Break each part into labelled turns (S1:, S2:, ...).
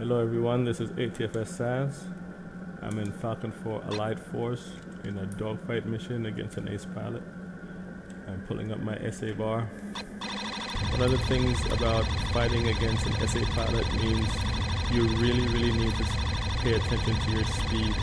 S1: Hello everyone, this is ATFS SAS. I'm in Falcon 4 Allied Force in a dogfight mission against an ace pilot. I'm pulling up my SA bar. One of the things about fighting against an SA pilot means you really need to pay attention to your speed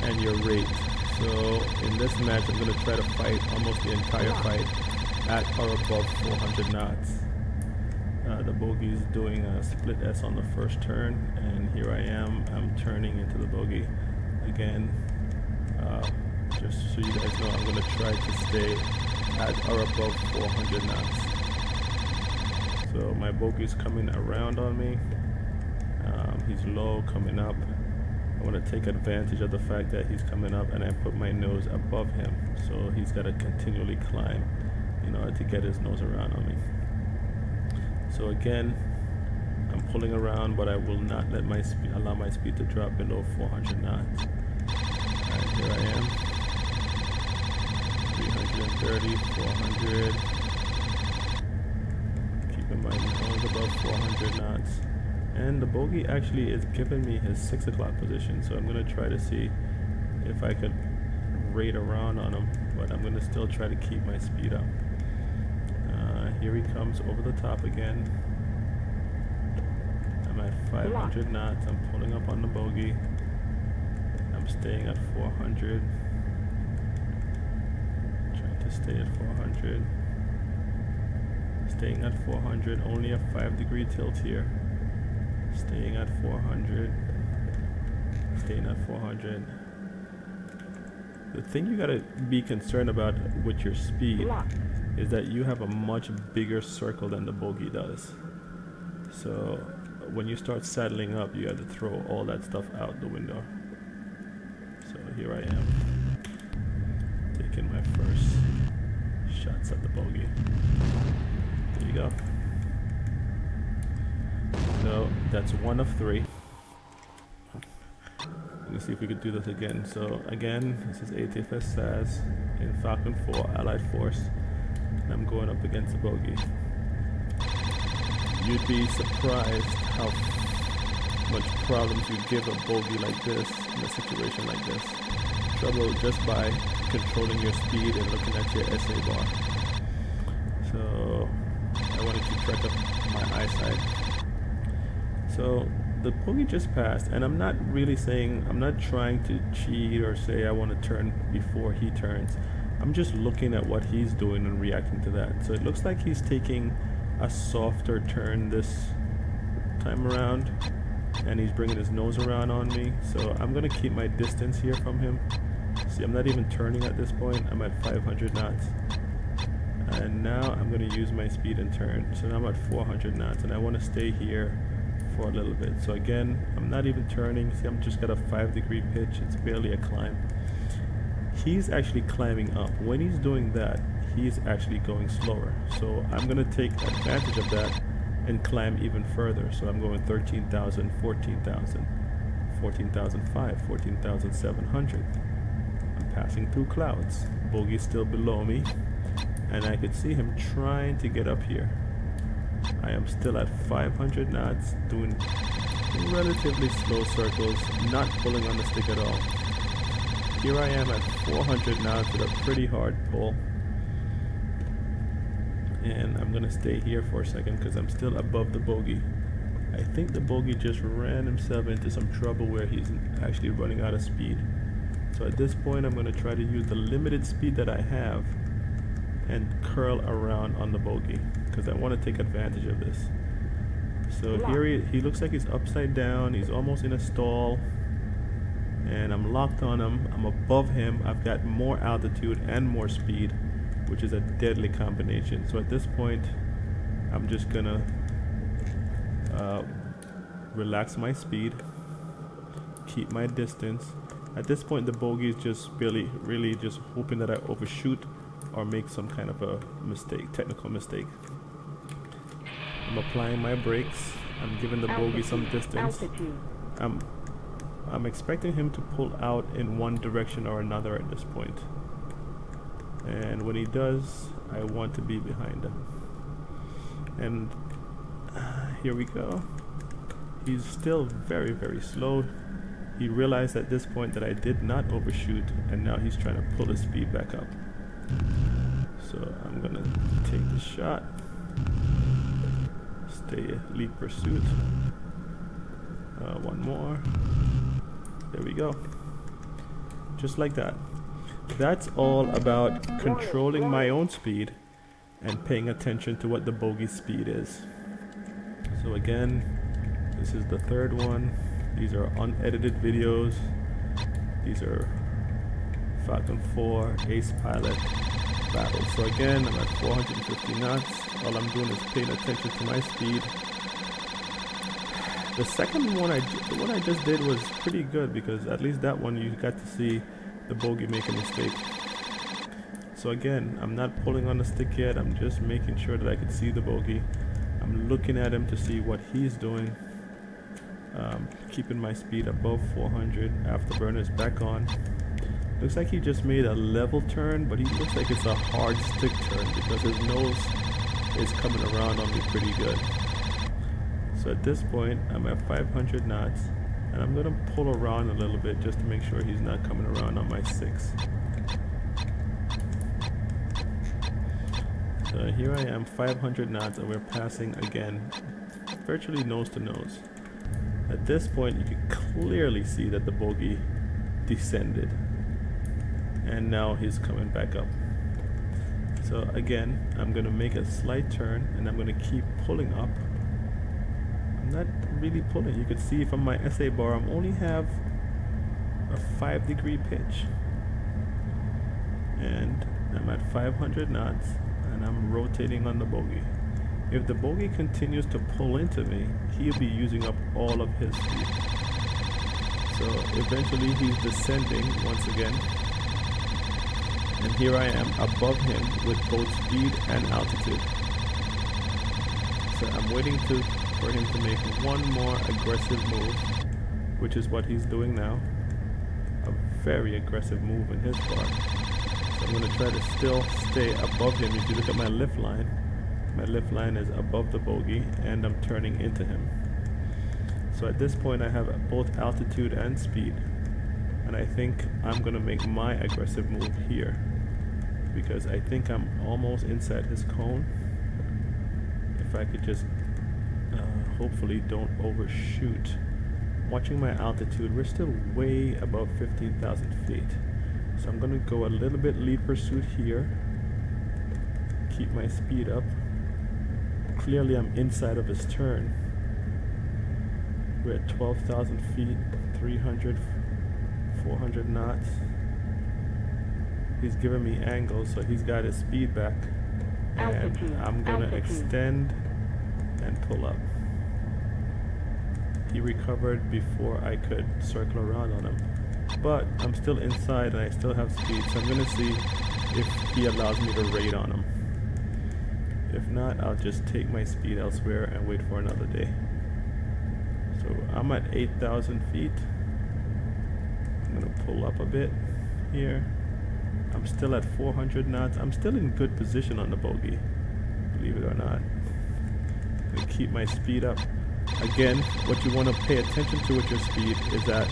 S1: and your rate. So in this match I'm going to try to fight almost the entire fight at or above 400 knots. The bogey is doing a split S on the first turn, and here I am. I'm turning into the bogey again. Just so you guys know, I'm going to try to stay at or above 400 knots. So my bogey is coming around on me. He's low, coming up. I want to take advantage of the fact that he's coming up, and I put my nose above him, so he's got to continually climb in order to get his nose around on me. So again, I'm pulling around, but I will not let my speed, allow my speed to drop below 400 knots. Alright, here I am. 330, 400. Keeping my nose above 400 knots. And the bogey actually is giving me his 6 o'clock position, so I'm going to try to see if I could rate around on him, but I'm going to still try to keep my speed up. Here he comes over the top again. I'm at 500 knots. I'm pulling up on the bogey. I'm staying at 400. Trying to stay at 400. Staying at 400. Only a 5-degree tilt here. Staying at 400. Staying at 400. The thing you gotta be concerned about with your speed is that you have a much bigger circle than the bogey does. So when you start saddling up, you have to throw all that stuff out the window. So here I am, taking my first shots at the bogey. There you go. So that's 1 of 3. Let's see if we could do this again. So again, this is ATFS SAS in Falcon 4 Allied Force. I'm going up against a bogey. You'd be surprised how much problems you give a bogey like this in a situation like this. Trouble just by controlling your speed and looking at your SA bar. So I want to keep track of my eyesight. So the bogey just passed, and I'm not really saying, I'm not trying to cheat or say I want to turn before he turns. I'm just looking at what he's doing and reacting to that. So it looks like he's taking a softer turn this time around, and he's bringing his nose around on me. So I'm going to keep my distance here from him. See, I'm not even turning at this point. I'm at 500 knots. And now I'm going to use my speed and turn. So now I'm at 400 knots, and I want to stay here for a little bit. So again, I'm not even turning. See, I'm just got a 5-degree pitch. It's barely a climb. He's actually climbing up. When he's doing that, he's actually going slower. So I'm going to take advantage of that and climb even further. So I'm going 13,000, 14,000, 14,005, 14,700. I'm passing through clouds. Bogey's still below me, and I could see him trying to get up here. I am still at 500 knots, doing relatively slow circles, not pulling on the stick at all. Here I am at 400 knots with a pretty hard pull, and I'm gonna stay here for a second because I'm still above the bogey. I think the bogey just ran himself into some trouble where he's actually running out of speed. So at this point I'm gonna try to use the limited speed that I have and curl around on the bogey because I want to take advantage of this. So here he looks like he's upside down. He's almost in a stall, and I'm locked on him. I'm above him. I've got more altitude and more speed, which is a deadly combination. So at this point I'm just gonna relax my speed, keep my distance. At this point the bogey is just really just hoping that I overshoot or make some kind of a mistake, technical mistake. I'm applying my brakes. I'm giving the bogey some distance. I'm expecting him to pull out in one direction or another at this point. And when he does, I want to be behind him. And here we go. He's still very, very slow. He realized at this point that I did not overshoot, and now he's trying to pull his speed back up. So I'm gonna take the shot. Stay lead pursuit. One more. There we go. Just like that. That's all about controlling my own speed and paying attention to what the bogey speed is. So again, this is the third one. These are unedited videos. These are Falcon 4 Ace Pilot battles. So again, I'm at 450 knots. All I'm doing is paying attention to my speed. The second one, the one I just did was pretty good, because at least that one you got to see the bogey make a mistake. So again, I'm not pulling on the stick yet. I'm just making sure that I can see the bogey. I'm looking at him to see what he's doing. Keeping my speed above 400. Afterburner's back on. Looks like he just made a level turn, but he looks like it's a hard stick turn because his nose is coming around on me pretty good. So at this point, I'm at 500 knots, and I'm gonna pull around a little bit just to make sure he's not coming around on my 6. So here I am, 500 knots, and we're passing again, virtually nose to nose. At this point, you can clearly see that the bogey descended, and now he's coming back up. So again, I'm gonna make a slight turn, and I'm gonna keep pulling up. I'm not really pulling. You can see from my SA bar, I only have a 5-degree pitch, and I'm at 500 knots, and I'm rotating on the bogey. If the bogey continues to pull into me, he'll be using up all of his speed. So eventually he's descending once again, and here I am above him with both speed and altitude. So I'm waiting for him to make one more aggressive move, which is what he's doing now. A very aggressive move in his part. So I'm going to try to still stay above him. If you look at my lift line is above the bogey, and I'm turning into him. So at this point I have both altitude and speed, and I think I'm going to make my aggressive move here, because I think I'm almost inside his cone. If I could just hopefully don't overshoot. Watching my altitude, we're still way above 15,000 feet. So I'm going to go a little bit lead pursuit here. Keep my speed up. Clearly I'm inside of his turn. We're at 12,000 feet, 300, 400 knots. He's giving me angles, so he's got his speed back. And I'm going to extend and pull up. He recovered before I could circle around on him. But I'm still inside and I still have speed, so I'm going to see if he allows me to raid on him. If not, I'll just take my speed elsewhere and wait for another day. So I'm at 8,000 feet. I'm going to pull up a bit here. I'm still at 400 knots. I'm still in good position on the bogey, believe it or not. I'm going to keep my speed up. Again, what you want to pay attention to with your speed is that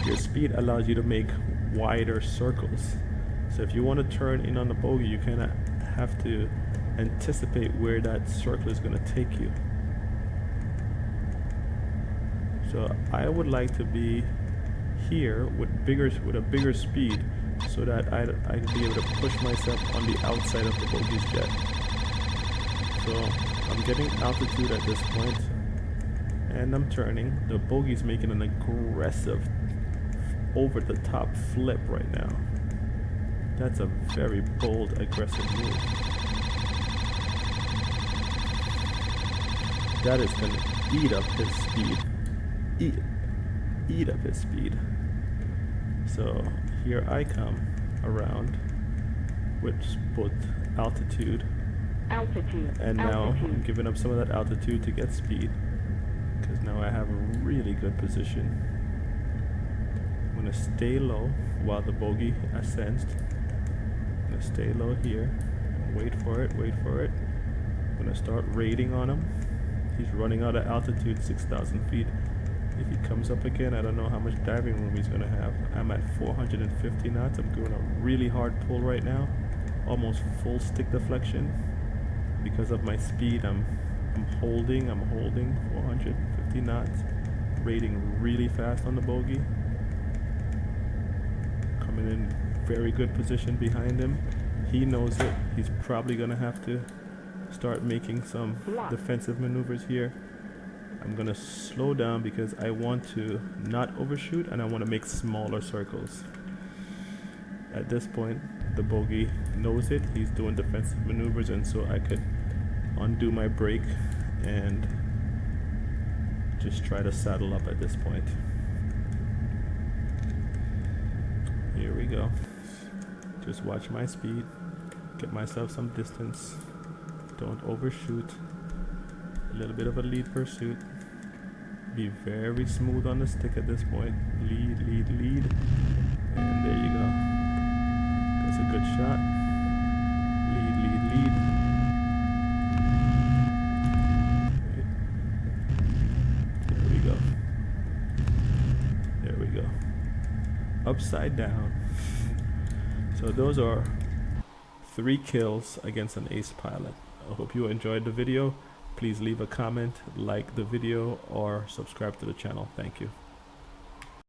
S1: your speed allows you to make wider circles. So if you want to turn in on the bogey, you kind of have to anticipate where that circle is going to take you. So I would like to be here with a bigger speed, so that I'd be able to push myself on the outside of the bogey's jet. So I'm getting altitude at this point, and I'm turning. The bogey's making an aggressive over-the-top flip right now. That's a very bold, aggressive move. That is going to eat up his speed. Eat up his speed. So here I come around with both altitude, and now I'm giving up some of that altitude to get speed, because now I have a really good position. I'm going to stay low while the bogey ascends. I'm going to stay low here and wait for it. I'm going to start raiding on him. He's running out of altitude, 6,000 feet. If he comes up again, I don't know how much diving room he's gonna have. I'm at 450 knots. I'm doing a really hard pull right now, almost full stick deflection. Because of my speed, I'm holding 450 knots, rating really fast on the bogey. Coming in very good position behind him. He knows it. He's probably gonna have to start making some defensive maneuvers here. I'm gonna slow down because I want to not overshoot and I want to make smaller circles. At this point, the bogey knows it. He's doing defensive maneuvers, and so I could undo my brake and just try to saddle up at this point. Here we go. Just watch my speed, get myself some distance, don't overshoot, a little bit of a lead pursuit, be very smooth on the stick at this point, lead, and there you go. That's a good shot, lead. There we go. Upside down. So those are 3 kills against an ace pilot. I hope you enjoyed the video. Please leave a comment, like the video, or subscribe to the channel. Thank you.